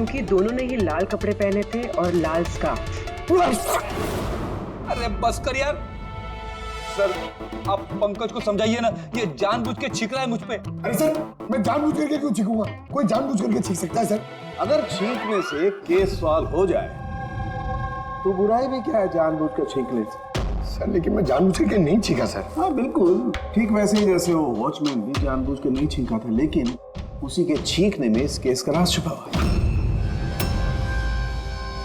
क्योंकि दोनों ने ही लाल कपड़े पहने थे और लाल स्कार्फ। अरे बस कर यार। सर आप पंकज को समझाइए ना, ये जानबूझ के छींक रहा है मुझ पे। अरे सर, मैं जानबूझ करके क्यों छींकूंगा? कोई जानबूझ करके छींक सकता है सर? अगर छींकने से केस सॉल्व हो जाए तो बुराई भी क्या है जानबूझ कर छींकने से? सर लेकिन मैं जानबूझ करके नहीं छींका सर। हाँ बिल्कुल ठीक वैसे ही जैसे वो वॉचमैन भी जानबूझ के नहीं छींका था, लेकिन उसी के छींकने में इस केस का राज छुपा हुआ है।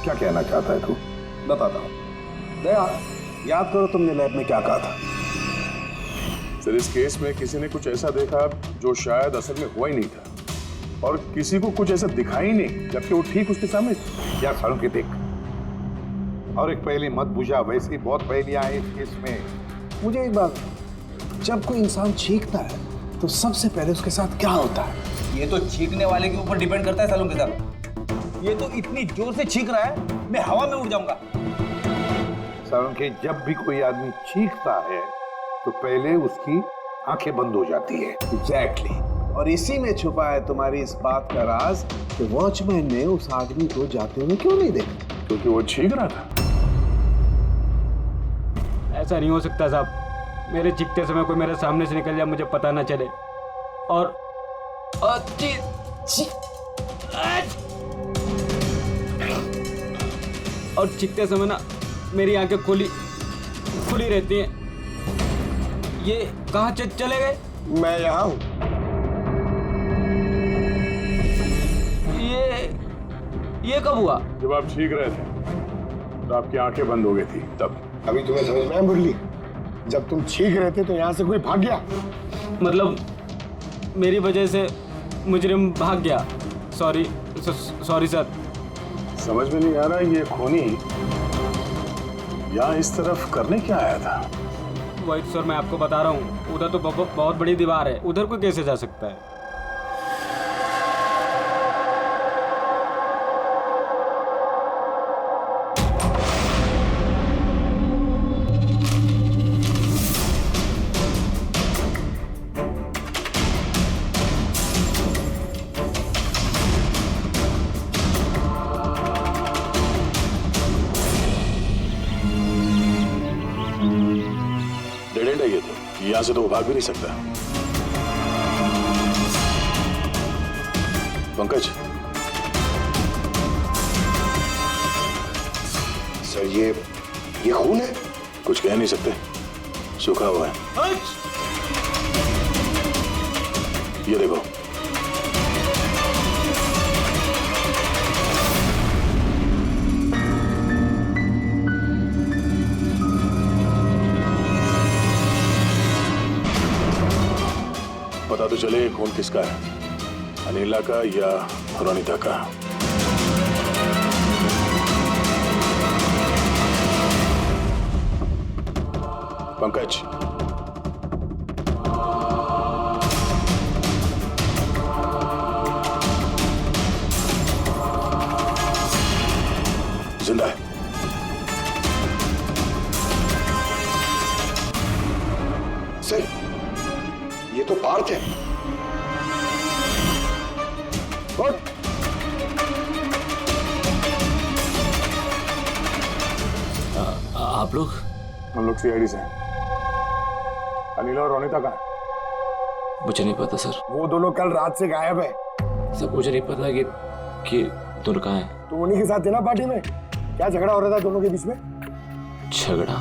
क्या कहना चाहता है तू? बताता हूँ। दया, याद करो तुमने लैब में क्या कहा था? सर इस केस में किसी ने कुछ ऐसा देखा जो शायद असल में हुआ ही नहीं था, और किसी को कुछ ऐसा दिखाई नहीं जबकि वो ठीक उसके सामने था। क्या सालों के देख, और एक पहेली मत बुझा, वैसे ही बहुत पहेलियां हैं इस केस में। मुझे एक बात, जब कोई इंसान छींकता है तो सबसे पहले उसके साथ क्या होता है? ये तो छींकने वाले के ऊपर डिपेंड करता है सालों के साथ। ये तो इतनी जोर से छींक रहा है, मैं हवा में उड़ जाऊंगा। सालों के जब भी कोई आदमी छींकता है तो पहले उसकी आंखें बंद हो जाती है। एग्जैक्टली। और इसी में छुपा है तुम्हारी इस बात का राज कि वॉचमैन ने उस आदमी को जाते हुए क्यों नहीं देखा? क्योंकि वो छींक रहा था। ऐसा नहीं हो सकता साहब, मेरे चीखते समय कोई मेरे सामने से निकल जाए, मुझे पता ना चले। और चीखते समय ना मेरी आंखें खुली रहती हैं। ये कहाँ चले गए? मैं यहाँ हूँ। ये कब हुआ? जब आप छींक रहे थे तो आपकी आंखें बंद हो गई थी तब। अभी तुम्हें समझ में आया मुरली? जब तुम छींक रहे थे तो यहाँ से कोई भाग गया। मतलब मेरी वजह से मुजरिम भाग गया? Sorry sir. समझ में नहीं आ रहा ये खूनी यहाँ इस तरफ करने क्या आया था? वही सर मैं आपको बता रहा हूँ, उधर तो बहुत बड़ी दीवार है, उधर कोई कैसे जा सकता है? डेड एंड है ये तो, यहाँ से तो वो भाग भी नहीं सकता। पंकज, सर ये खून है? कुछ कह नहीं सकते, सूखा हुआ है। ये देखो। पता तो चले खून किसका है, अनिला का या रोनिता का। पंकज, जिंदा है। सर ये तो पार्थ है। आप लोग? हम लोग सीआईडी से हैं। अनिला और रोनिता कहाँ है? मुझे नहीं पता सर। वो दोनों कल रात से गायब है। सर मुझे नहीं पता कि दोनों कहाँ हैं। तो उन्हीं के साथ थे ना पार्टी में? क्या झगड़ा हो रहा था दोनों के बीच में? झगड़ा?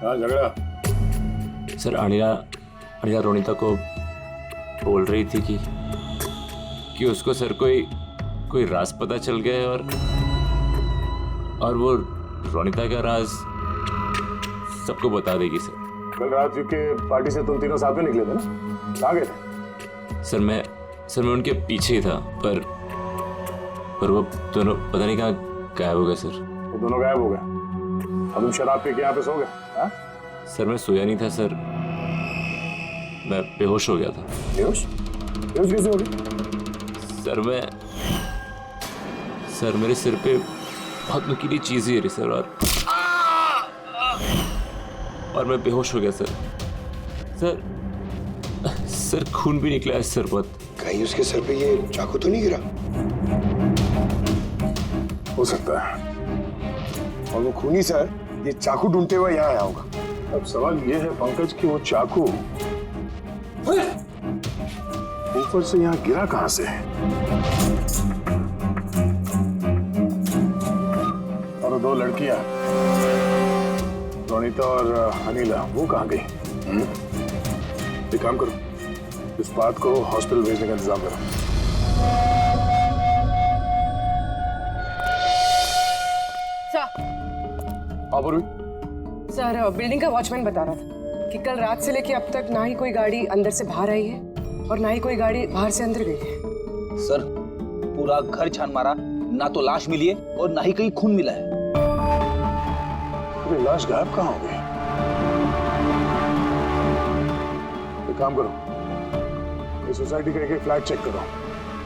हाँ झगड़ा। सर अनिला रोनिता को बोल रही थी कि उसको सर कोई राज पता चल गया है, और वो रोनिता का राज सबको बता देगी सर। कल रात के पार्टी से तुम तीनों साथ में निकले थे ना, कहाँ गए थे? सर मैं उनके पीछे ही था, पर वो दोनों पता नहीं कहाँ गायब हो गए सर। वो दोनों गायब हो गए और तुम शराब पी के यहाँ पे सो गए? हाँ? सर मैं सोया नहीं था सर, मैं बेहोश हो गया था। बेहोश कैसे हो गए? सर मेरे सिर पे बहुत नुकीली चीज गिरी सर, और मैं बेहोश हो गया सर खून भी निकला है सर बहुत। कहीं उसके सर पे ये चाकू तो नहीं गिरा? हो सकता है। और वो खूनी सर ये चाकू ढूंढते हुए यहाँ आया होगा। अब सवाल ये है पंकज कि वो चाकू ऊपर से यहाँ गिरा कहां से है? और वो दो लड़कियां रोनिता और अनिला वो कहां गई? एक काम करो, इस बात को हॉस्पिटल भेजने का इंतजाम करो। सर बिल्डिंग का वॉचमैन बता रहा था कि कल रात से लेके अब तक ना ही कोई गाड़ी अंदर से बाहर आई है और ना ही कोई गाड़ी बाहर से अंदर गई है। सर पूरा घर छान मारा, ना तो लाश मिली है और ना ही कहीं खून मिला है। अरे लाश गायब कहाँ हो गई? एक काम करो, इस सोसाइटी का एक एक फ्लैट चेक करो,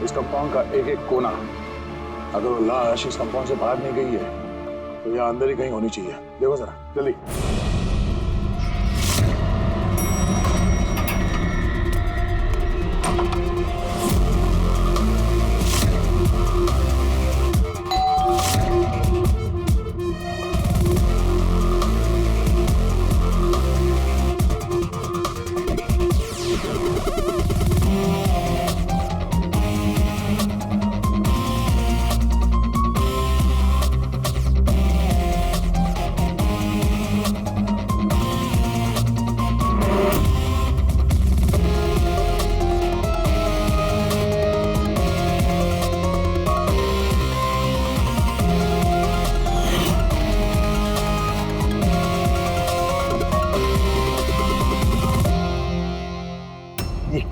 इस कंपाउंड का एक एक कोना। अगर वो लाश इस कंपाउंड से बाहर नहीं गई है तो यहाँ अंदर ही कहीं होनी चाहिए। देखो जरा जल्दी।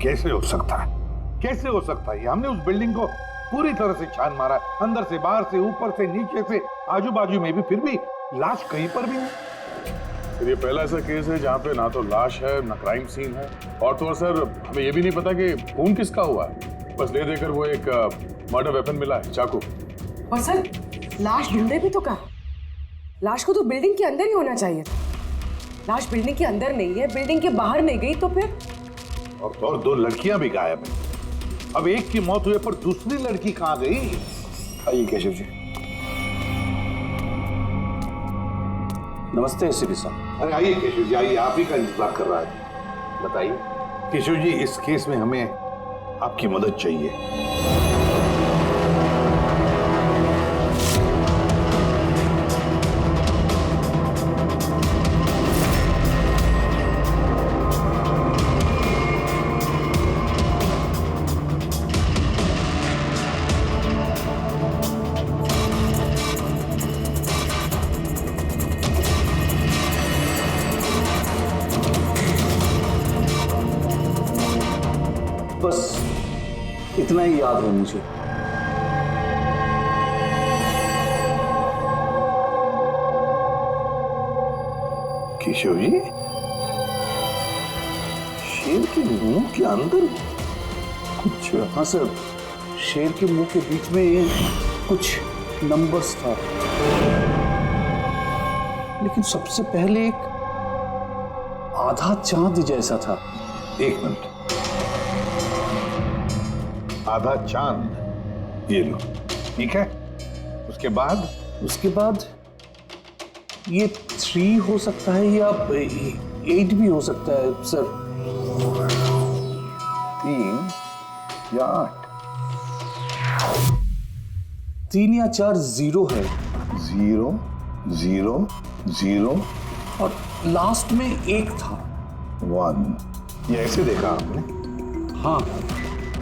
कैसे हो सकता है? कैसे हो सकता है? हमने उस बिल्डिंग को पूरी तरह से छान मारा, अंदर से, बाहर से, ऊपर से, नीचे से, आजू बाजू में भी, फिर भी लाश कहीं पर भी नहीं। सर ये पहला ऐसा केस है जहाँ पे ना तो लाश है ना क्राइम सीन है, और तो और सर हमें ये भी नहीं पता कि खून किसका हुआ है। बस ले देकर वो एक मर्डर वेपन मिला है, चाकू। और सर लाश ढूंढे भी तो कहाँ? लाश को तो बिल्डिंग के अंदर ही होना चाहिए था। लाश बिल्डिंग के अंदर नहीं है, बिल्डिंग के बाहर नहीं गई तो फिर? और दो लड़कियां भी गायब हैं। अब एक की मौत हुई पर दूसरी लड़की कहां गई? आइए केशव जी। नमस्ते एसीपी साहब। अरे आइए केशव जी, आइए, आप ही का इंतजार कर रहा है। बताइए। केशव जी, इस केस में हमें आपकी मदद चाहिए। बस इतना ही याद है मुझे। केशव जी, शेर के मुंह के अंदर कुछ? हाँ सर, शेर के मुंह के बीच में ये कुछ नंबर्स था, लेकिन सबसे पहले एक आधा चांद जैसा था। एक मिनट, आधा चांद, ये लो, ठीक है। उसके बाद ये 3 हो सकता है या 8 भी हो सकता है सर। 3 या 8? 3 या 4 0 है। 0 0 0 और लास्ट में 1 था। 1। ये ऐसे देखा आपने? हाँ,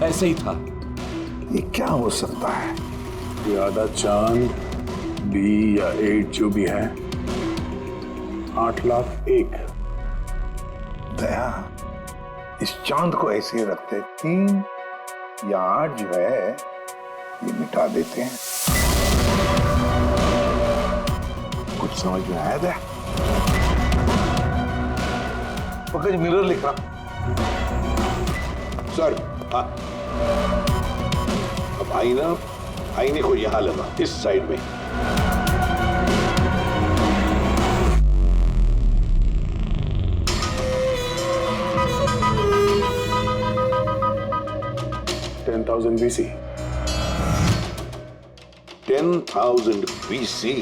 ऐसे ही था। ये क्या हो सकता है? ये आधा चांद, बी या 8 जो भी है, 8,01,000। दया, इस चांद को ऐसे रखते, 3 या 8 जो है ये मिटा देते हैं। कुछ समझ में आया दया? पकड़, मिरर लिख रहा सर। हाँ, अब आईने को यहां लगा, इस साइड में। $10,000 BC। 10,000 BC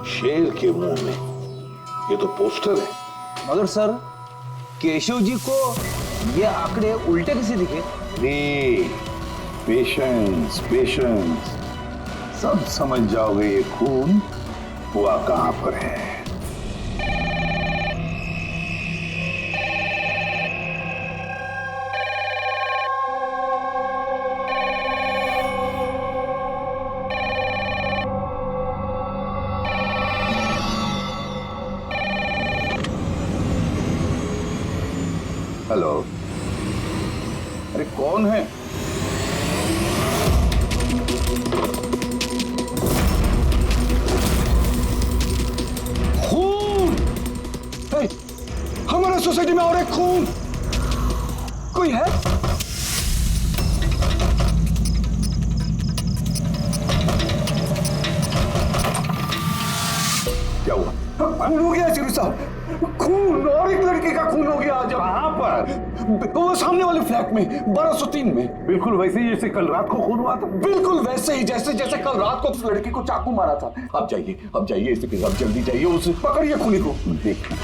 शेर के मुंह में, ये तो पोस्टर है। मगर सर केशव जी को ये आंकड़े उल्टे कैसे दिखे? पेशेंस पेशेंस, सब समझ जाओगे ये खून हुआ कहां पर है। हेलो, अरे कौन है? खून! हे, हमारे सोसाइटी में और एक खून! कोई है? क्या हुआ? खून हो गया चिरू साहब, खून, और एक लड़के का खून हो गया आज। कहां पर? वो सामने वाले फ्लैट में, 1203 में। बिल्कुल वैसे ही जैसे कल रात को खून हुआ था। बिल्कुल वैसे ही जैसे जैसे कल रात को उस लड़की को चाकू मारा था। आप जाइए इसके साथ, जल्दी जाइए, उसे पकड़िए खूनी को। देखना,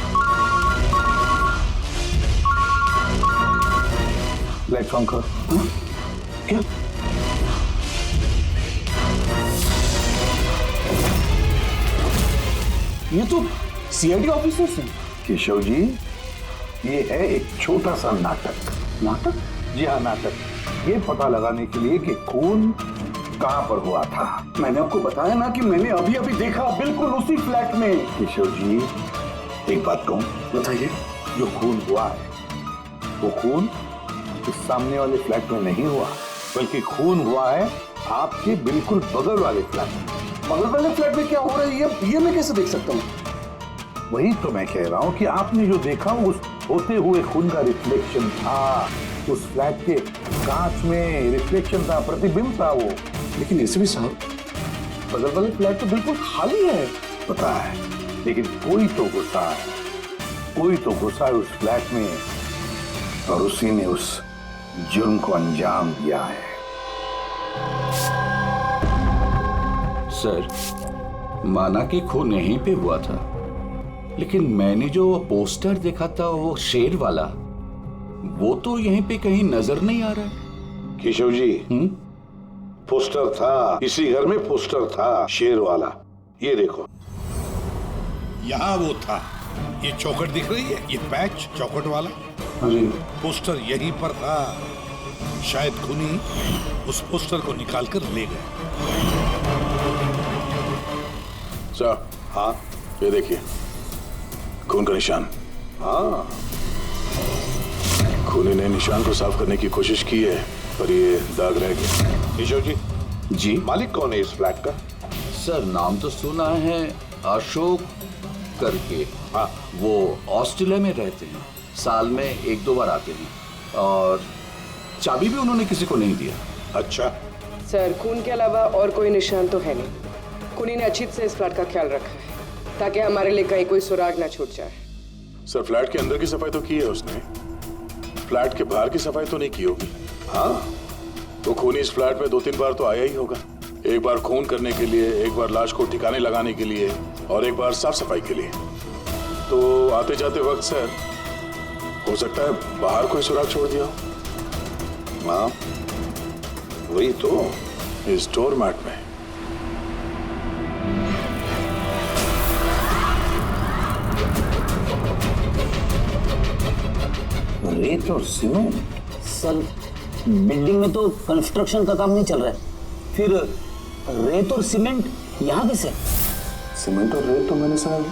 लाइट ऑन कर। क्या? ये तो सीआईडी ऑफिसर हैं। केशव जी, ये है एक छोटा सा नाटक। नाटक? जी हाँ, नाटक। ये पता लगाने के लिए कि खून कहां पर हुआ था। मैंने आपको बताया ना कि मैंने अभी अभी देखा, बिल्कुल उसी फ्लैट में। केशव जी, एक बात कहूं? बताइए। जो खून हुआ है वो खून इस सामने वाले फ्लैट में नहीं हुआ, बल्कि खून हुआ है आपके बिल्कुल बगल वाले फ्लैट में। बगल वाले फ्लैट में क्या हो रहा है ये मैं कैसे देख सकता हूँ? वही तो मैं कह रहा हूं कि आपने जो देखा उस होते हुए खून का रिफ्लेक्शन था। उस फ्लैट के कांच में रिफ्लेक्शन था, प्रतिबिंब था वो। लेकिन ऐसे भी साहब, बगल वाले फ्लैट तो बिल्कुल खाली है। पता है, लेकिन कोई तो घुसा है उस फ्लैट में, और उसी ने उस जुर्म को अंजाम दिया है। सर, माना कि खून यहीं पे हुआ था, लेकिन मैंने जो पोस्टर देखा था वो शेर वाला, वो तो यहीं पे कहीं नजर नहीं आ रहा है। केशव जी, पोस्टर था, इसी घर में पोस्टर था शेर वाला। ये देखो, यहाँ वो था। ये चौखट दिख रही है, ये पैच चौखट वाला, पोस्टर यहीं पर था। शायद खूनी उस पोस्टर को निकाल कर ले गए। सर, हाँ ये देखिए, खून का निशान। हाँ, खूनी ने निशान को साफ करने की कोशिश की है, पर ये दाग रह गया। केशव जी, जी मालिक कौन है इस फ्लैट का? सर, नाम तो सुना है, अशोक करके। हाँ, वो ऑस्ट्रेलिया में रहते हैं, साल में 1-2 बार आते हैं, और चाबी भी उन्होंने किसी को नहीं दिया। अच्छा। सर, खून के अलावा और कोई निशान तो है नहीं। खूनी ने अच्छी से इस फ्लैट का ख्याल रखा है ताकि हमारे लिए कहीं कोई सुराग ना छूट जाए। सर, फ्लैट के अंदर की सफाई तो की है उसने, फ्लैट के बाहर की सफाई तो नहीं की होगी। हाँ, तो खूनी इस फ्लैट में 2-3 बार तो आया ही होगा। एक बार खून करने के लिए, एक बार लाश को ठिकाने लगाने के लिए, और एक बार साफ सफाई के लिए। तो आते जाते वक्त सर, हो सकता है बाहर कोई सुराग छोड़ दिया हो। हाँ, वही तो। इस डोर मैट में। रेत और सीमेंट? सर, बिल्डिंग में तो कंस्ट्रक्शन का काम नहीं चल रहा है, फिर रेत और सीमेंट यहाँ कैसे? सीमेंट और रेत तो मैंने शायद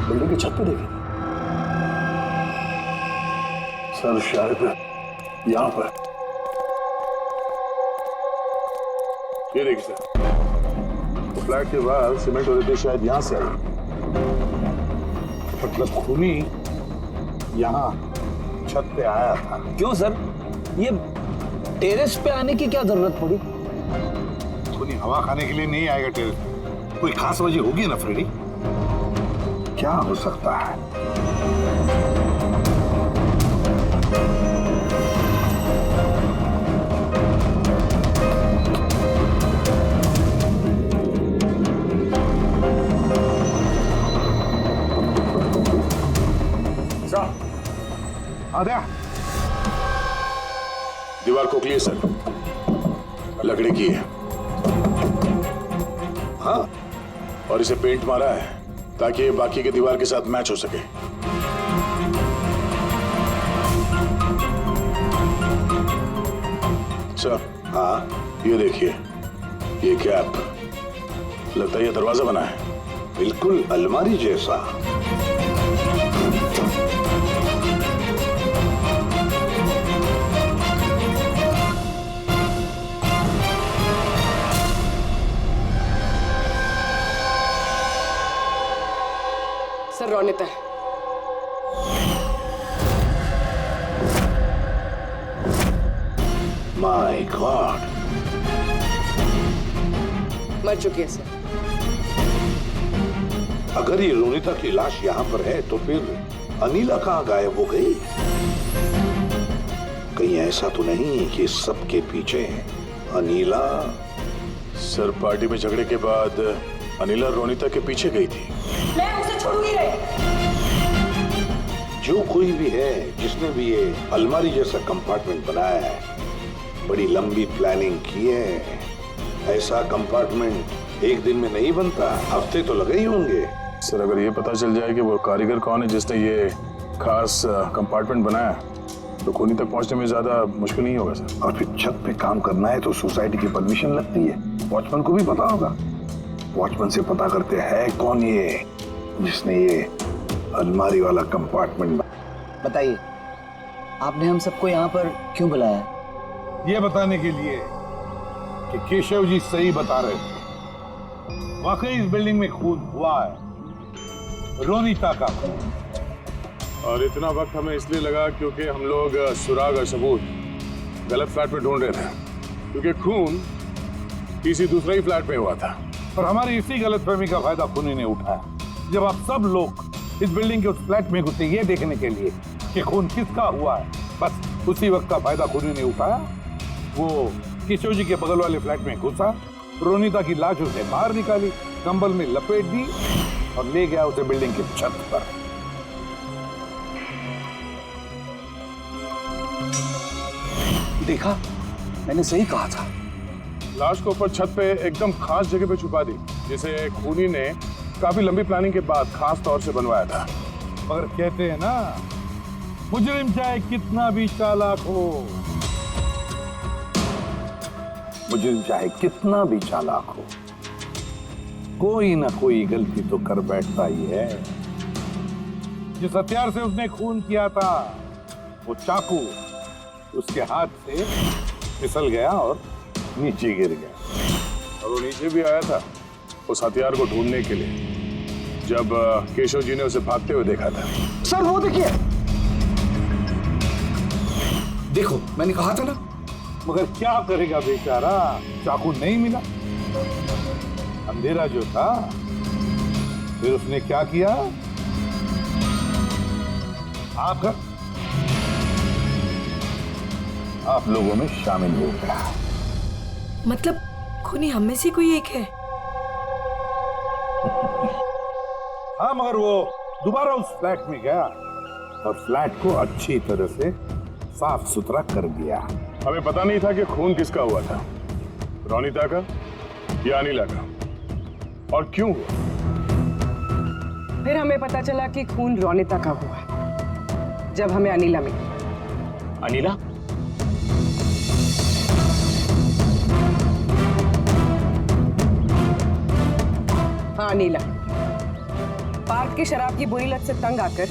बिल्डिंग की छत पे देखी। सर, शायद यहाँ पर। ये देखिए सर, तो फ्लैट के बाहर सीमेंट और रेत शायद यहाँ से आई। मतलब खूनी यहाँ छत पे आया था। क्यों सर, ये टेरेस पे आने की क्या जरूरत पड़ी? खूनी हवा खाने के लिए नहीं आएगा टेरेस पे। कोई खास वजह होगी ना फ्रेडी? क्या हो सकता है? दीवार खोखली है सर, लकड़ी की है। हाँ, और इसे पेंट मारा है ताकि ये बाकी के दीवार के साथ मैच हो सके। अच्छा, हाँ, ये देखिए, ये कैप, लगता है ये दरवाजा बना है। बिल्कुल अलमारी जैसा। सर रोनिता है। माय गॉड, मर चुकी है सर। अगर ये रोनिता की लाश यहाँ पर है तो फिर अनीला कहाँ गायब हो गई? कहीं ऐसा तो नहीं कि सबके पीछे अनीला? सर, पार्टी में झगड़े के बाद अनीला रोनिता के पीछे गई थी। मैं उसे छोड़ूंगी नहीं। जो कोई भी है, जिसने भी ये अलमारी जैसा कंपार्टमेंट बनाया है, बड़ी लंबी प्लानिंग की है। ऐसा कंपार्टमेंट एक दिन में नहीं बनता, हफ्ते तो लगे ही होंगे। सर, अगर ये पता चल जाए कि वो कारीगर कौन है जिसने ये खास कंपार्टमेंट बनाया, तो खूनी तक पहुंचने में ज्यादा मुश्किल नहीं होगा सर। और फिर छत पे काम करना है तो सोसाइटी की परमिशन लगती है। वॉचमैन को भी पता होगा। वॉचमैन से पता करते हैं कौन ये जिसने ये अलमारी वाला कंपार्टमेंट। बताइए, आपने हम सबको यहाँ पर क्यों बुलाया? ये बताने के लिए कि केशव जी सही बता रहे थे। वाकई इस बिल्डिंग में खून हुआ है, रोनिता का खून। और इतना वक्त हमें इसलिए लगा क्योंकि हम लोग सुराग और सबूत गलत फ्लैट में ढूंढ रहे थे, क्योंकि खून किसी दूसरे ही फ्लैट में हुआ था। और हमारी इसी गलतफहमी का फायदा खूनी ने उठाया। जब आप सब लोग इस बिल्डिंग के उस फ्लैट में घुसे ये देखने के लिए कि खून किसका हुआ है, बस उसी वक्त का फायदा खूनी ने उठाया। वो केशव जी के बगल वाले फ्लैट में घुसा, रोनिता की लाश उसे बाहर निकाली, कंबल में लपेट दी और ले गया उसे बिल्डिंग की छत पर। देखा, मैंने सही कहा था। लाश को ऊपर छत पे एकदम खास जगह पे छुपा दी, जिसे खूनी ने काफी लंबी प्लानिंग के बाद खास तौर से बनवाया था। मगर कहते हैं ना, मुजरिम चाहे कितना भी चालाक हो, मुजरिम चाहे कितना भी चालाक हो, कोई ना कोई गलती तो कर बैठता ही है। जिस हथियार से उसने खून किया था, वो चाकू उसके हाथ से फिसल गया और नीचे गिर गया। और वो नीचे भी आया था उस हथियार को ढूंढने के लिए, जब केशव जी ने उसे भागते हुए देखा था। सर वो देखिए, देखो मैंने कहा था ना। मगर क्या करेगा बेचारा, चाकू नहीं मिला। अंधेरा जो था, फिर उसने क्या किया, आकर आप लोगों में शामिल हो गया। मतलब खूनी हम में से कोई एक है? हाँ, मगर वो दोबारा उस फ्लैट में गया और फ्लैट को अच्छी तरह से साफ सुथरा कर दिया। हमें पता नहीं था कि खून किसका हुआ था, रोनिता का या अनीला का, और क्यों हुआ। फिर हमें पता चला कि खून रोनिता का हुआ जब हमें अनीला मिली। अनीला? हाँ, अनीला पार्क की शराब की बुरी लत से तंग आकर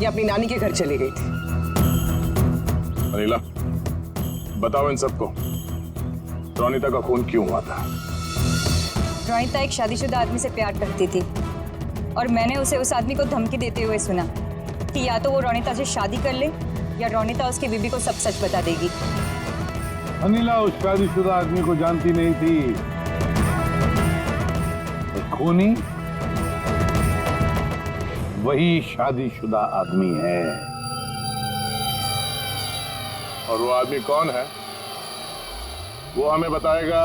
ये अपनी नानी के घर चली गई थी। अनीला, बताओ इन सबको, रोनिता का खून क्यों हुआ था? रोनिता एक शादीशुदा आदमी से प्यार करती थी और मैंने उसे उस आदमी को धमकी देते हुए सुना कि या तो वो रोनिता से शादी कर ले या रोनिता उसकी बीबी को सब सच बता देगी। अनीला उस शादीशुदा आदमी को जानती नहीं थी। खूनी वही शादीशुदा आदमी है। और वो आदमी कौन है वो हमें बताएगा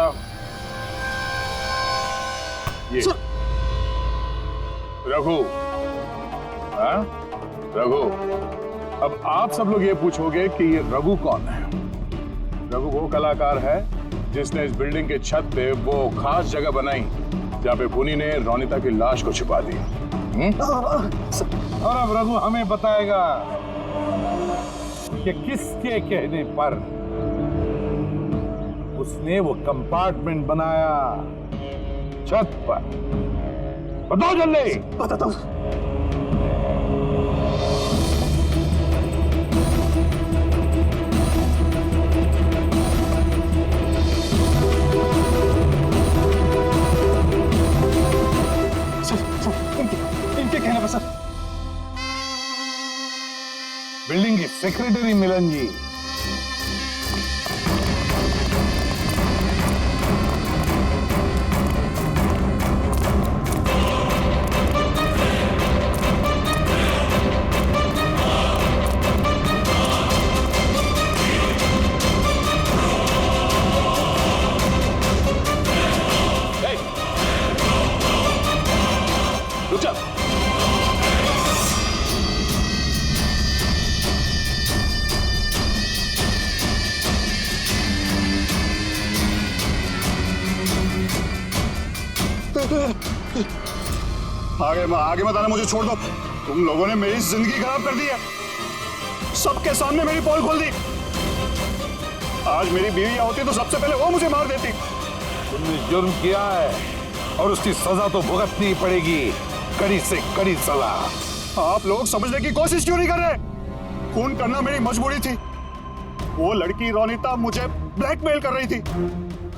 ये रघु। हाँ, रघु। अब आप सब लोग ये पूछोगे कि ये रघु कौन है। रघु वो कलाकार है जिसने इस बिल्डिंग के छत पे वो खास जगह बनाई जहाँ पे पुनी ने रोनिता की लाश को छिपा दी। और अब रघु हमें बताएगा कि किसके कहने पर उसने वो कंपार्टमेंट बनाया छत पर। बताओ जल्दी। बताता हूँ। इनके कहने पर सर। बिल्डिंग की सेक्रेटरी मिलन जी। रुक जा। आगे मत आना, मुझे छोड़ दो। तुम लोगों ने मेरी जिंदगी खराब कर दी है, सबके सामने मेरी पोल खोल दी। आज मेरी बीवी होती तो सबसे पहले वो मुझे मार देती। तुमने जुर्म किया है और उसकी सजा तो भुगतनी पड़ेगी, कड़ी से कड़ी सजा। आप लोग समझने की कोशिश क्यों नहीं कर रहे? खून करना मेरी मजबूरी थी। वो लड़की रोनिता मुझे ब्लैकमेल कर रही थी,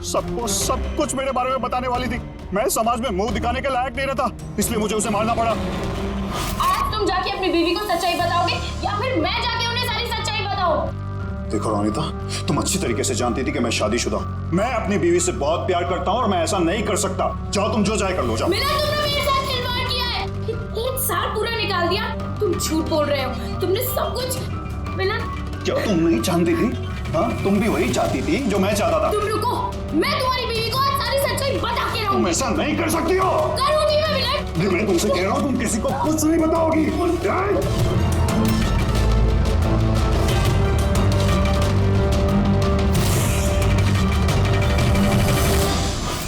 सबको सब कुछ मेरे बारे में बताने वाली थी। मैं समाज में मुंह दिखाने के लायक नहीं रहता, इसलिए मुझे उसे मारना पड़ा। आज तुम जाके अपनी बीवी को सच्चाई बताओगे या फिर मैं जाके उन्हें सारी सच्चाई बताऊं? देखो रोनिता, तुम अच्छी तरीके से जानती थी कि मैं शादीशुदा हूँ। मैं अपनी बीवी से बहुत प्यार करता हूँ और मैं ऐसा नहीं कर सकता। जाओ, तुम जो चाहे कर लो, जाओ। मिलन, तुमने मेरे साथ खिलवाड़ किया है। एक साल पूरा निकाल दिया। तुम झूठ बोल रहे हो, तुमने सब कुछ। मिलन, क्या तुम नहीं जानती थी? हाँ, तुम भी वही चाहती थी जो मैं चाहता था। तुम रुको, मैं तुम्हारी बीवी को आज सारी सच्चाई बता के रहूंगी। तुम ऐसा नहीं कर सकती हो। करूंगी मैं मिलन। मैं तुमसे कह रहा हूँ, तुम किसी को कुछ नहीं बताओगी।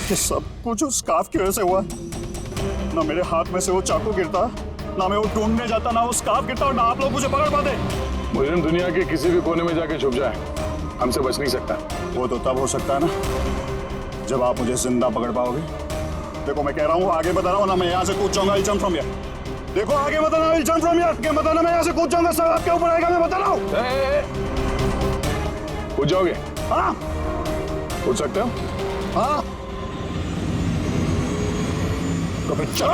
ये सब कुछ उस स्कार्फ की वजह से हुआ। ना मेरे हाथ में से वो चाकू गिरता, ना मैं वो ढूंढने जाता, ना वो स्कार्फ गिरता और ना आप लोग मुझे पकड़ पाते। मुजरिम दुनिया के किसी भी कोने में जाके छुप जाए, हमसे बच नहीं सकता। वो तो तब हो सकता है ना जब आप मुझे जिंदा पकड़ पाओगे। देखो मैं कह रहा हूँ, आगे बता रहा हूँ ना, मैं यहाँ से कूद जाऊंगा। I'll jump from here। देखो आगे बताना, I'll jump from here। आगे बताना, मैं यहाँ से कूद जाऊंगा, सब आपके ऊपर आएगा, मैं बता रहा हूँ। कूद जाओगे? हाँ, कूद सकते हो? हाँ, तो फिर चलो।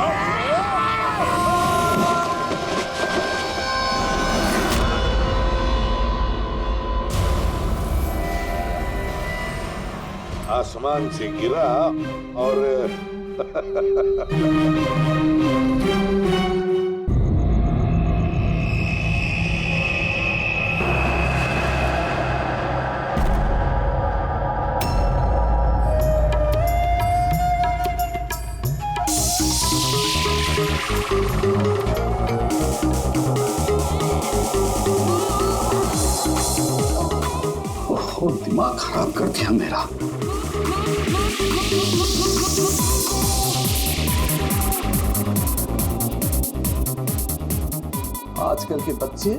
आसमान से गिरा और दिमाग खराब कर दिया मेरा। आजकल के बच्चे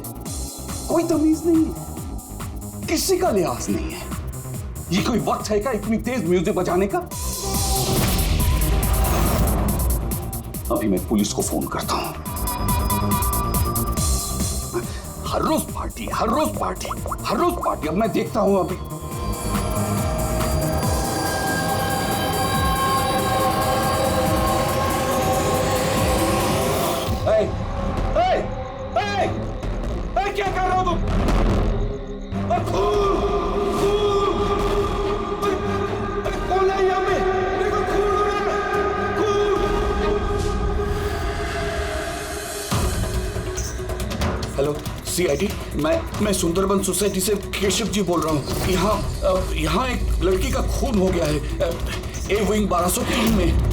कोई तमीज नहीं है, किसी का लिहाज नहीं है। ये कोई वक्त है क्या इतनी तेज म्यूजिक बजाने का? अभी मैं पुलिस को फोन करता हूं। हर रोज पार्टी, हर रोज पार्टी, हर रोज पार्टी। अब मैं देखता हूं अभी। क्या कर रहे हो तुम? कौन है यहाँ पे? देखो खून हो रहा है, खून। हेलो CID, मैं सुंदरबन सोसाइटी से केशव जी बोल रहा हूँ। यहाँ एक लड़की का खून हो गया है, A विंग 1203 में।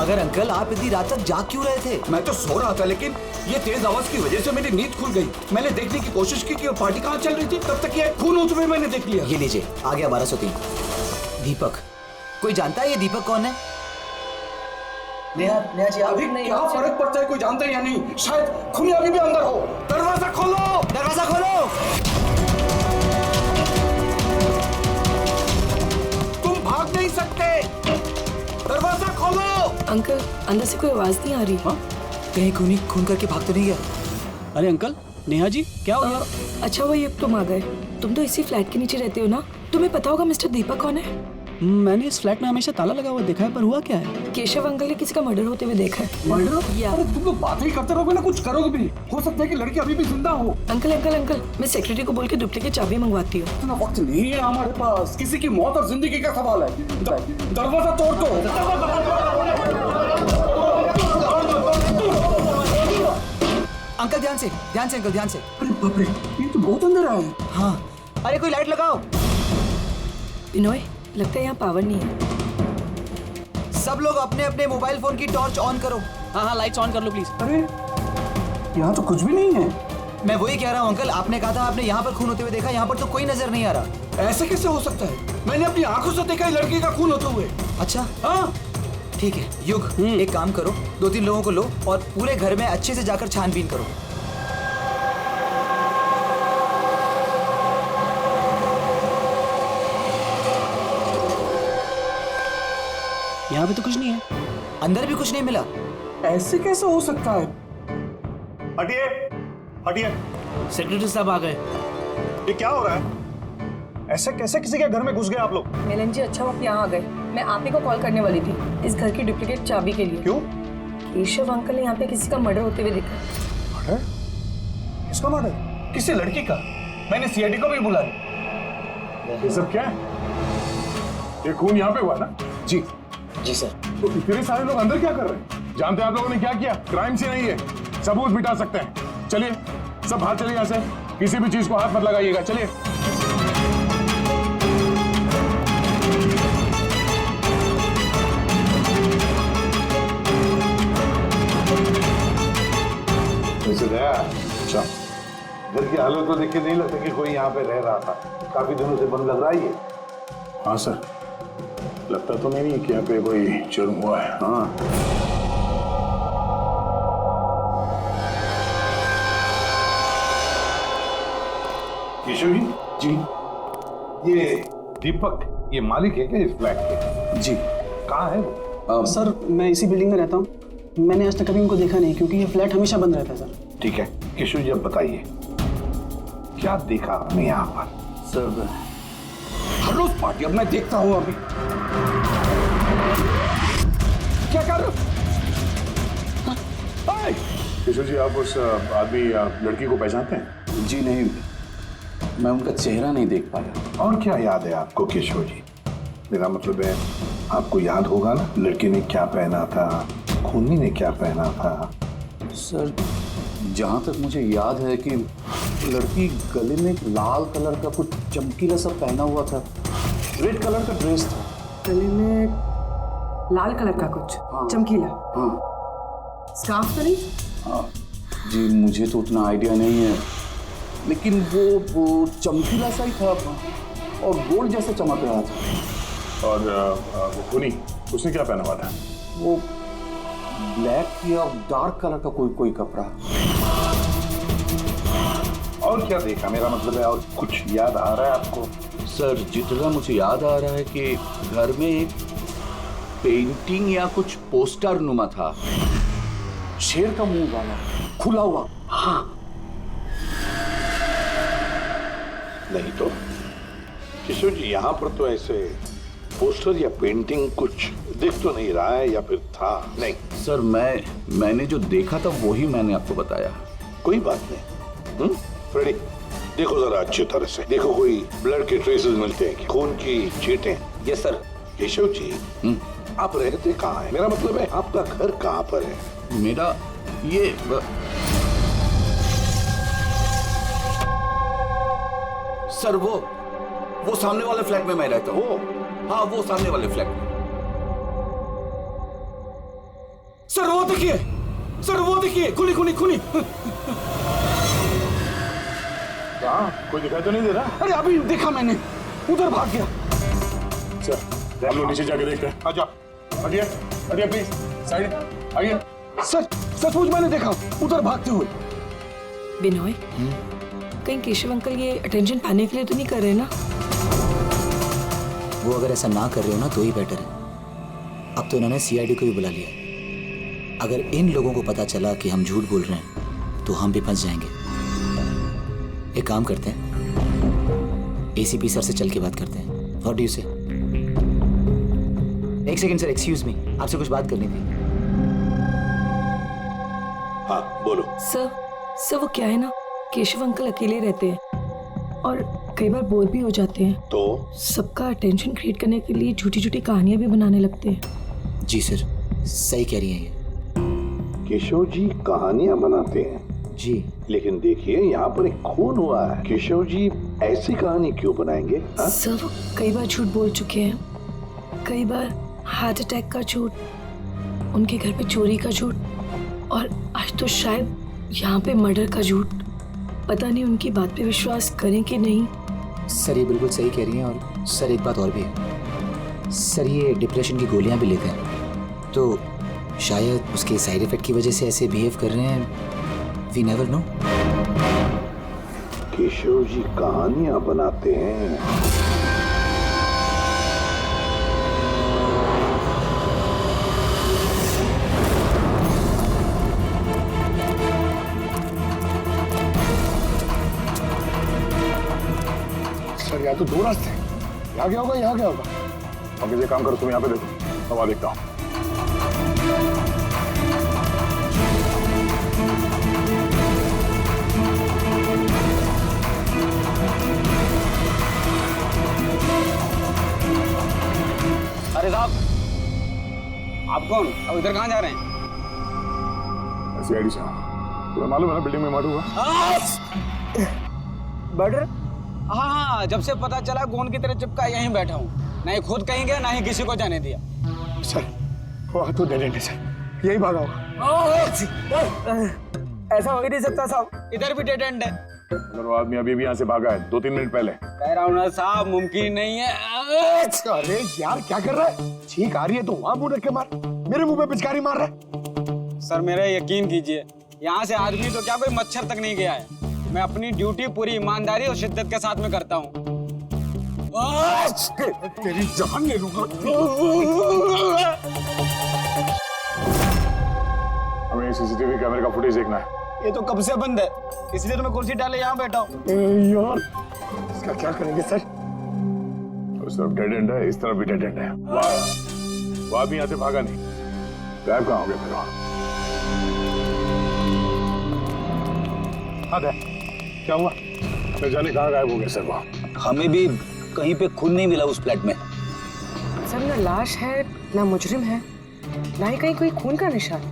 मगर अंकल आप इतनी रात तक जाग क्यों रहे थे? मैं तो सो रहा था, लेकिन ये तेज आवाज की वजह से मेरी नींद खुल गई। मैंने देखने की कोशिश की कि वो पार्टी कहाँ चल रही थी, तब तक ये खून होते हुए मैंने देख लिया। ये लीजिए, आ गया 1203। दीपक, कोई जानता है ये दीपक कौन है? नेहा जी, अभी क्या फर्क पड़ता है, कोई जानता है या नहीं? शायद खूनी अभी भी अंदर हो। दरवाजा खोलो, दरवाजा खोलो। तुम भाग नहीं सकते, दरवाजा खोलो। अंकल, अंदर से कोई आवाज नहीं आ रही। कहीं खूनी खून करके भाग तो नहीं गया? अरे अंकल, नेहा जी क्या हो गया? अच्छा हुआ ये तुम आ गए। तुम तो इसी फ्लैट के नीचे रहते हो ना, तुम्हें पता होगा मिस्टर दीपक कौन है? मैंने इस फ्लैट में हमेशा ताला लगा हुआ देखा है, पर हुआ क्या है? केशव अंकल ने किसी का मर्डर होते हुए देखा है। मर्डर? अरे तुम लोग बातें ही करते रहोगे ना, कुछ करोगे भी। हो सकता है कि लड़की अभी भी जिंदा हो। अंकल अंकल अंकल, मैं सेक्रेटरी को बोल के डुप्लीकेट चाबी मंगवाती हूँ। इतना वक्त नहीं है हमारे पास, किसी की मौत और जिंदगी का सवाल है। दरवाजा तोड़ दो। अंकल ध्यान से अंकल, ध्यान से। अरे बाप रे, ये तो बहुत अंदर आया है। हाँ, अरे कोई लाइट लगाओ। बिनोय, लगता है यहाँ पावर नहीं है। सब लोग अपने अपने मोबाइल फोन की टॉर्च ऑन करो। हाँ, लाइट्स ऑन कर लो प्लीज। अरे यहाँ तो कुछ भी नहीं है। मैं वही कह रहा हूँ अंकल, आपने कहा था आपने यहाँ पर खून होते हुए देखा, यहाँ पर तो कोई नजर नहीं आ रहा। ऐसे कैसे हो सकता है? मैंने अपनी आंखों से देखा है लड़की का खून होते हुए। अच्छा हाँ ठीक है युग, एक काम करो, 2-3 लोगों को लो और पूरे घर में अच्छे से जाकर छानबीन करो। यहाँ पे तो कुछ नहीं है। अंदर भी कुछ नहीं मिला। ऐसे कैसे हो सकता है? हटिए, हटिए। सेक्रेटरी साहब आ गए। ये क्या हो रहा है? ऐसे कैसे किसी के घर में घुस गए आप लोग? मिलन जी, अच्छा आप यहाँ आ गए। मैं आप ही को कॉल करने वाली थी इस घर की डुप्लीकेट चाबी के लिए। क्यों? केशव अंकल ने यहाँ पे किसी का मर्डर होते हुए देखा। मर्डर? किसका मर्डर? किसी लड़की का। मैंने सीआईडी को भी बुलाया। ये सब क्या है? ये खून यहाँ पे हुआ ना? जी सर। तो इतने सारे लोग अंदर क्या कर रहे हैं? जानते हैं आप लोगों ने क्या किया? क्राइम सीन नहीं है, सबूत मिटा सकते हैं। चलिए सब बाहर चलिए यहाँ से, किसी भी चीज को हाथ मत लगाइएगा। चलिए। अच्छा, घर की हालत तो देख के नहीं लगता कि कोई यहाँ पे रह रहा था। काफी दिनों से बंद लग रहा है ये। हाँ सर, लगता तो नहीं कि यहाँ पे कोई जुर्म हुआ है। हाँ, केशव जी, ये दीपक, ये मालिक है क्या इस फ्लैट के? जी। कहाँ है वो? सर मैं इसी बिल्डिंग में रहता हूँ। मैंने आज तक कभी उनको देखा नहीं, क्योंकि ये फ्लैट हमेशा बंद रहता है सर। ठीक है केशव जी, अब बताइए क्या देखा आपने यहाँ पर? सर हर रोज पार्टी, अब मैं देखता हूँ। अभी क्या कर रहे हो? केशव जी, आप उस आदमी लड़की को पहचानते हैं? जी नहीं, मैं उनका चेहरा नहीं देख पाया। और क्या याद है आपको केशव जी? मेरा मतलब है आपको याद होगा ना, लड़की ने क्या पहना था, खूनी ने क्या पहना था? सर जहाँ तक मुझे याद है कि लड़की गले में एक लाल कलर का कुछ चमकीला सा पहना हुआ था, रेड कलर का ड्रेस था। गले में लाल कलर का कुछ चमकीला? हाँ स्कार्फ तो नहीं? हाँ जी, मुझे तो उतना आइडिया नहीं है, लेकिन वो चमकीला सा ही था और गोल्ड जैसे चमक रहा था। और वो खूनी, उसने क्या पहना हुआ था? वो ब्लैक या डार्क कलर का कोई कपड़ा। और क्या देखा? मेरा मतलब है और कुछ याद आ रहा है आपको? सर जितना मुझे याद आ रहा है कि घर में एक पेंटिंग या कुछ पोस्टर नुमा था, शेर का मुंह वाला, खुला हुआ। हाँ नहीं तो किशोर जी, यहाँ पर तो ऐसे पोस्टर या पेंटिंग कुछ दिख तो नहीं रहा है, या फिर था? नहीं सर, मैंने जो देखा था वही मैंने आपको बताया। कोई बात नहीं। फ्रेडी, देखो जरा अच्छी तरह से देखो, कोई ब्लड के ट्रेसेस मिलते हैं, खून की छींटें? Yes sir. केशव जी, आप रहते कहाँ हैं? मेरा मतलब है आपका घर कहाँ पर है? मेरा ये सर वो सामने वाले फ्लैट में मैं रहता हूँ। हाँ, वो सामने वाले फ्लैट में। सर वो देखिए, सर वो देखिए, खुली खुली खुली। कहाँ? कोई दिखाई तो नहीं दे रहा? अरे अभी देखा मैंने, उधर भाग गया। सर हम लोग नीचे जाके देखते हैं। आजा, हटिए, हटिए प्लीज, साइड आइए। सर सचमुच मैंने देखा, उधर भागते हुए। बिनोय, कहीं केशव अंकल ये अटेंशन पाने के लिए तो नहीं कर रहे ना? वो अगर ऐसा ना कर रहे हो ना तो ही बेटर है। अब तो इन्होंने सीआईडी को भी बुला लिया। अगर इन लोगों को पता चला कि हम झूठ बोल रहे हैं तो हम भी फंस जाएंगे। एक काम करते हैं, एसीपी सर से चल के बात करते हैं। व्हाट डू यू से? एक सेकंड सर, एक्सक्यूज मी, आपसे कुछ बात करनी थी। हाँ बोलो। सर वो क्या है ना, केशव अंकल अकेले रहते हैं और कई बार बोर भी हो जाते हैं, तो सबका अटेंशन क्रिएट करने के लिए झूठी झूठी कहानियां भी बनाने लगते हैं। जी सर, सही कह रही हैं ये। केशव जी कहानियां बनाते हैं जी, लेकिन देखिए यहाँ पर एक खून हुआ है। केशव जी ऐसी कहानी क्यों बनाएंगे? सर वो कई बार झूठ बोल चुके हैं, कई बार हार्ट अटैक का झूठ, उनके घर पे चोरी का झूठ, और आज तो शायद यहाँ पे मर्डर का झूठ। पता नहीं उनकी बात पे विश्वास करें कि नहीं। सर ये बिल्कुल सही कह रही हैं। और सर एक बात और भी है, सर ये डिप्रेशन की गोलियां भी लेते हैं, तो शायद उसके साइड इफेक्ट की वजह से ऐसे बिहेव कर रहे हैं। We never know. Keshav ji कहानियां बनाते हैं। सर यहाँ तो दो रास्ते हैं, यहाँ क्या होगा, यहाँ क्या होगा? अब मुझे काम करो, तुम यहाँ पे देखो, हवा देखता हूँ। अरे साहब, आप कौन? अब इधर कहाँ जा रहे हैं? सीआईडी से हूँ। तुम्हें मालूम है ना बिल्डिंग में मर्डर हुआ? मर्डर? हाँ, जब से पता चला गोंद की तरह चिपका यहीं बैठा हूँ। नहीं खुद कहीं गया, ना ही किसी को जाने दिया। सर वो तो डेड एंड है सर, यही भागा होगा। ऐसा हो ही नहीं सकता साहब, इधर भी डेड एंड है। अगर वो आदमी अभी भी यहाँ से भागा है 2-3 मिनट पहले। कह रहा हूँ ना साहब, मुमकिन नहीं है। अरे यार क्या कर रहा है? छींक आ रही है तो वहां मुंह रख के मार, मेरे मुंह पे पिचकारी मार रहा है। सर मेरा यकीन कीजिए, यहाँ से आदमी तो क्या कोई मच्छर तक नहीं गया है। मैं अपनी ड्यूटी पूरी ईमानदारी और शिद्दत के साथ में करता हूँ। तेरी जान ले लूंगा। हमें सीसीटीवी कैमरे का फुटेज देखना है। ये तो कब से बंद है, इसलिए तो मैं कुर्सी डाले यहाँ बैठा हूँ। यार इसका क्या करेंगे सर? उस तरफ डेड एंड है, इस तरफ भी डेड एंड है। वो आदमी यहाँ से भागा नहीं, गायब कहाँ हो गया फिर वहाँ? हाँ क्या हुआ? न जाने कहाँ गायब हो गया सर वो। हमें भी कहीं पे खून नहीं मिला उस फ्लैट में। सर ना लाश है, ना मुजरिम है, ना ही कहीं कोई खून का निशान।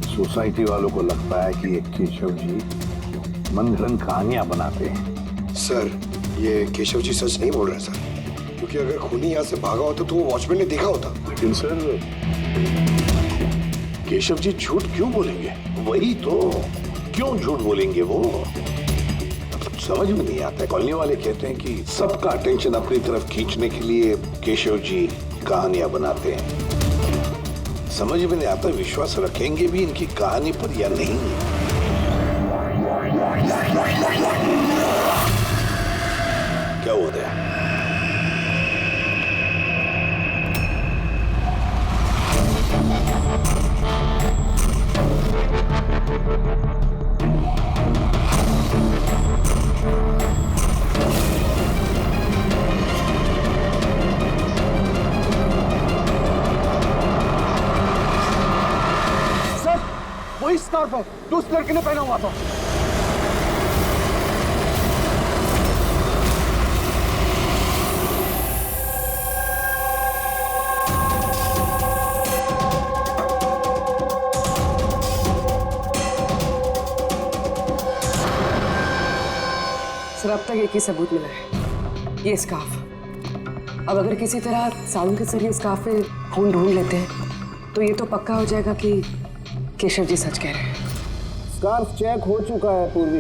सोसाइटी वालों को लगता है कि ये केशव जी मनगढ़ंत कहानियां बनाते हैं। सर ये केशव जी सच नहीं बोल रहे सर, क्योंकि अगर खूनी यहाँ से भागा होता तो वो वॉचमैन ने देखा होता। लेकिन सर केशव जी झूठ क्यों बोलेंगे? वही तो, क्यों झूठ बोलेंगे वो? समझ में नहीं आता। कॉलोनी वाले कहते हैं कि सबका अटेंशन अपनी तरफ खींचने के लिए केशव जी कहानियां बनाते हैं। समझ में नहीं आता विश्वास रखेंगे भी इनकी कहानी पर या नहीं। क्या हो रहा है? वही स्कार्फ है जो उस लड़के ने पहना हुआ था। सर अब तक एक ही सबूत मिला है, ये स्कार्फ। अब अगर किसी तरह साड़ू के जरिए स्कार्फ में खून ढूंढ लेते हैं तो ये तो पक्का हो जाएगा कि केशव जी सच कह रहे हैं। स्कार्फ चेक हो चुका है पूर्वी,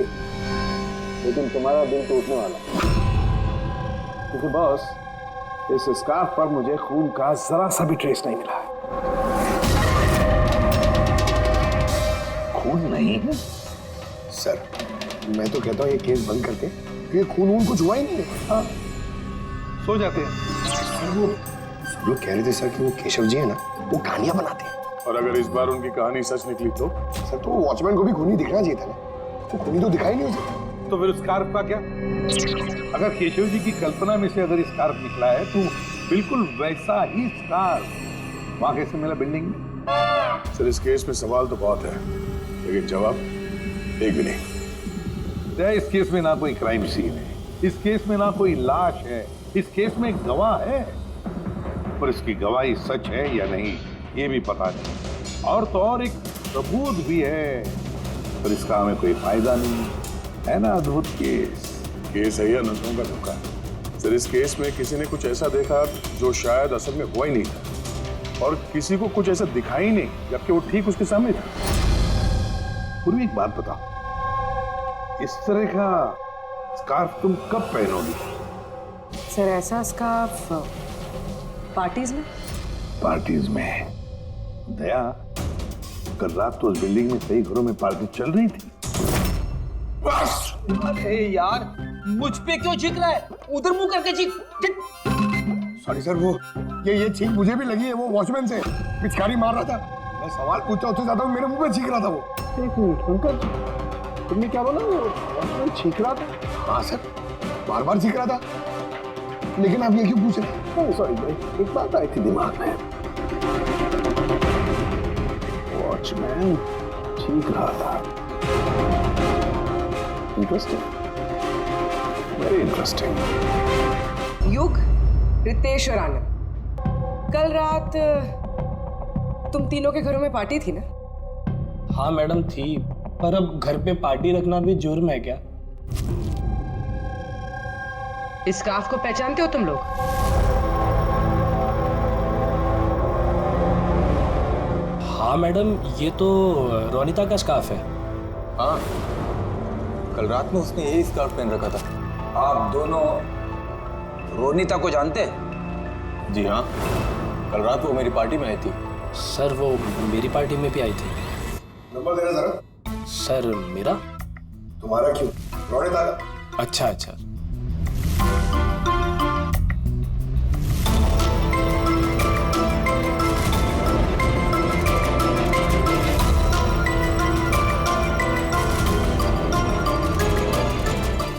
लेकिन तुम्हारा दिल तो उठने वाला, क्योंकि बॉस इस स्कार्फ पर मुझे खून का जरा सा भी ट्रेस नहीं मिला है। खून नहीं है सर, मैं तो कहता हूँ ये केस बंद करके, क्योंकि खून वून कुछ हुआ ही नहीं है। हाँ, सो जाते हैं। वो सब लोग कह रहे थे सर कि वो केशव जी है ना, वो कहानियां बनाते हैं। और अगर इस बार उनकी कहानी सच निकली तो? सर तो वॉचमैन को भी खूनी दिखना चाहिए था ना, तो खूनी तो दिखाई नहीं उसे। तो फिर स्कार्फ का क्या? अगर केशव जी की कल्पना में से अगर स्कार्फ निकला है तो बिल्कुल वैसा ही स्कार्फ वहां कैसे मिला बिल्डिंग में? सर इस केस में सवाल तो बहुत है, लेकिन जवाब एक भी नहीं। इस केस में ना कोई क्राइम सीन है, इस केस में ना कोई लाश है, इस केस में एक गवाह है, पर इसकी गवाही सच है या नहीं ये भी पता नहीं। और तो और एक सबूत भी है, पर इसका हमें कोई फायदा नहीं है ना। अद्भुत केस है या नजरों का धोखा। सर इस केस में किसी ने कुछ ऐसा देखा जो शायद असल में हुआ ही नहीं था, और किसी को कुछ ऐसा दिखाई नहीं जबकि वो ठीक उसके सामने था। पूर्वी एक बात बताओ, इस तरह का स्कार्फ तुम कब पहनोगी? सर ऐसा स्कार्फ पार्टीज में। पार्टीज में? दया, कल रात तो उस बिल्डिंग में कई घरों में पार्टी चल रही थी। बस! अरे यार, मुझ पे क्यों चीख रहा है? उधर मुंह करके चीख। सॉरी सर, वो ये चीख मुझे भी लगी है, वो वॉचमैन से पिचकारी मार रहा था। मैं सवाल पूछता उससे ज्यादा मेरे मुंह पे चीख रहा था वो। एक मिनट अंकल, तुमने क्या बोला? वो वॉचमैन चीख रहा था? हाँ सर, बार बार चीख रहा था, लेकिन आप ये क्यों पूछ रहे? सॉरी भाई, एक बात आई थी दिमाग में। वॉचमैन चीख रहा था। Interesting, very interesting. युग, रितेश और आनंद, कल रात तुम तीनों के घरों में पार्टी थी ना? हाँ मैडम थी, पर अब घर पे पार्टी रखना भी जुर्म है क्या? इस स्कार्फ को पहचानते हो तुम लोग? हाँ मैडम, ये तो रोनिता का स्कार्फ है। हाँ, कल रात में उसने यही स्कार्फ पहन रखा था। आप दोनों रोनिता को जानते हैं? जी हाँ, कल रात वो मेरी पार्टी में आई थी। सर वो मेरी पार्टी में भी आई थी। नंबर देना जरा। सर मेरा? तुम्हारा क्यों? रोनिता का। अच्छा अच्छा।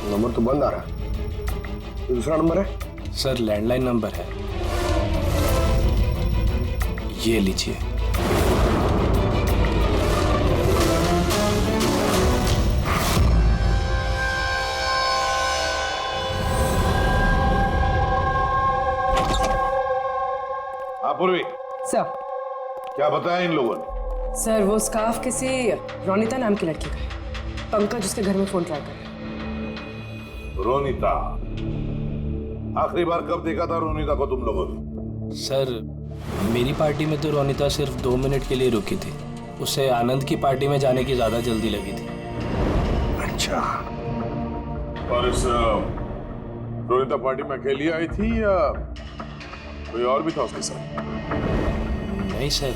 नंबर तो बंद आ रहा है, ये दूसरा नंबर है? सर लैंडलाइन नंबर है, ये लीजिए। हाँ पूर्वी, सर क्या बताया इन लोगों ने? सर वो स्कार्फ किसी रोनिता नाम की लड़की का है। पंकज उसके घर में फोन ट्राई कर रहा है। रोनिता? आखिरी बार कब देखा था रोनिता को तुम लोगों ने? सर मेरी पार्टी में तो रोनिता सिर्फ 2 मिनट के लिए रुकी थी, उसे आनंद की पार्टी में जाने की ज्यादा जल्दी लगी थी। अच्छा, और इस रोनिता पार्टी में अकेली आई थी या कोई और भी था उसके साथ? नहीं सर,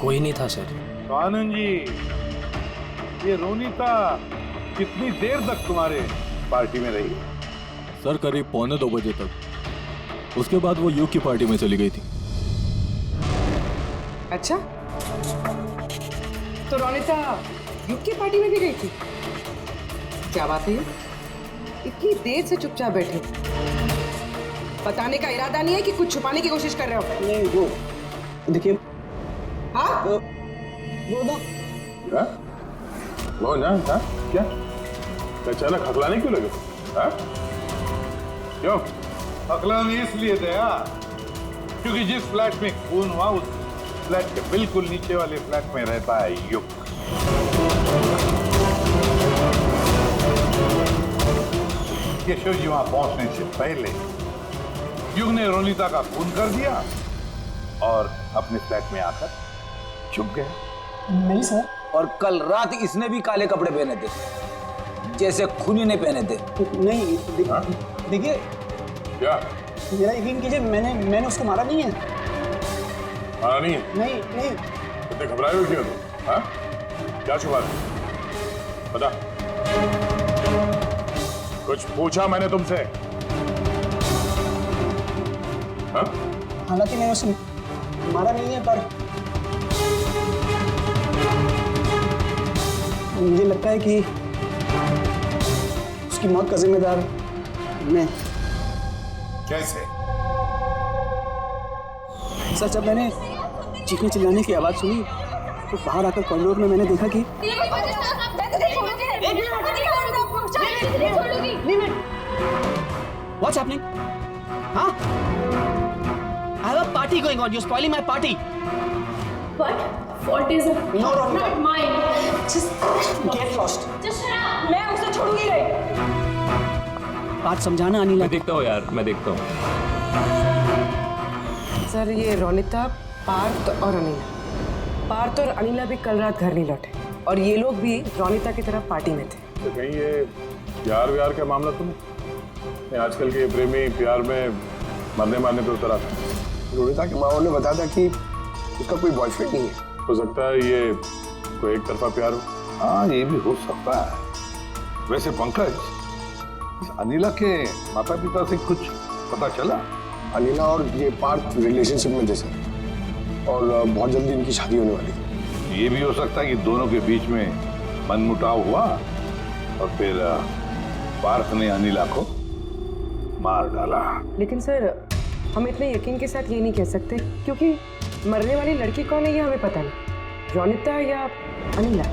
कोई नहीं था सर। तो आनंद जी, ये रोनिता कितनी देर तक तुम्हारे पार्टी में रही? सर करीब 1:45 बजे तक, उसके बाद वो युग की पार्टी में चली गई थी। अच्छा, तो रोनिता युग की पार्टी में भी गई थी? क्या बात है, इतनी देर से चुपचाप बैठे हो? बताने का इरादा नहीं है कि कुछ छुपाने की कोशिश कर रहे हो? नहीं, वो देखिए। हाँ? वो ना क्या अचानक हकलाने क्यों लगे? हाँ? क्यों हकलाने? इसलिए दया क्योंकि जिस फ्लैट में खून हुआ उस फ्लैट के बिल्कुल नीचे वाले फ्लैट में रहता है युग। केशव जी वहां पहुंचने से पहले युग ने रोनिता का खून कर दिया और अपने फ्लैट में आकर छुप गया। नहीं सर। और कल रात इसने भी काले कपड़े पहने थे, जैसे खूनी ने पहने थे। नहीं, देखिए क्या? मेरा यकीन कीजिए, मैंने उसको मारा नहीं है। मारा नहीं है? नहीं नहीं। इतने घबराए हुए क्यों तुम? हाँ? क्या छुपा रहे? बता। कुछ पूछा मैंने तुमसे? हाँ? हालांकि मैंने उसे मारा नहीं है, पर मुझे लगता है कि उसकी मौत का जिम्मेदार मैं। कैसे? सर, जब मैंने चीखने चिल्लाने की आवाज सुनी तो बाहर आकर कॉरिडोर में मैंने देखा कि What's happening? Huh? I have a party going on. You're spoiling my party. But fault is not mine. Just get lost. Just shut up. मैं उसे छोड़ूंगी नहीं। बात समझाना अनिला। मैं देखता हूँ यार, मैं देखता हूँ। सर, ये रोनिता, पार्थ और अनिला। पार्थ और अनिला भी कल रात घर नहीं लौटे और ये लोग भी रोनिता की तरफ पार्टी में थे। तो कहीं ये प्यार व्यार का मामला तो नहीं? आजकल के प्रेमी प्यार में मरने मारने पे उतर आते हैं। रोनिता के माँ ने बताया था कि उसका कोई बॉयफ्रेंड नहीं है। हो सकता है ये कोई एक तरफा प्यार हो। हाँ, ये भी हो सकता है। वैसे पंकज, अनिला के माता पिता से कुछ पता चला? अनिला और ये पार्थ रिलेशनशिप में थे सर, और बहुत जल्दी इनकी शादी होने वाली थी। ये भी हो सकता है कि दोनों के बीच में मनमुटाव हुआ और फिर पार्थ ने अनिला को मार डाला। लेकिन सर, हम इतने यकीन के साथ ये नहीं कह सकते क्योंकि मरने वाली लड़की कौन है ये हमें पता नहीं। रोनिता या अनिला।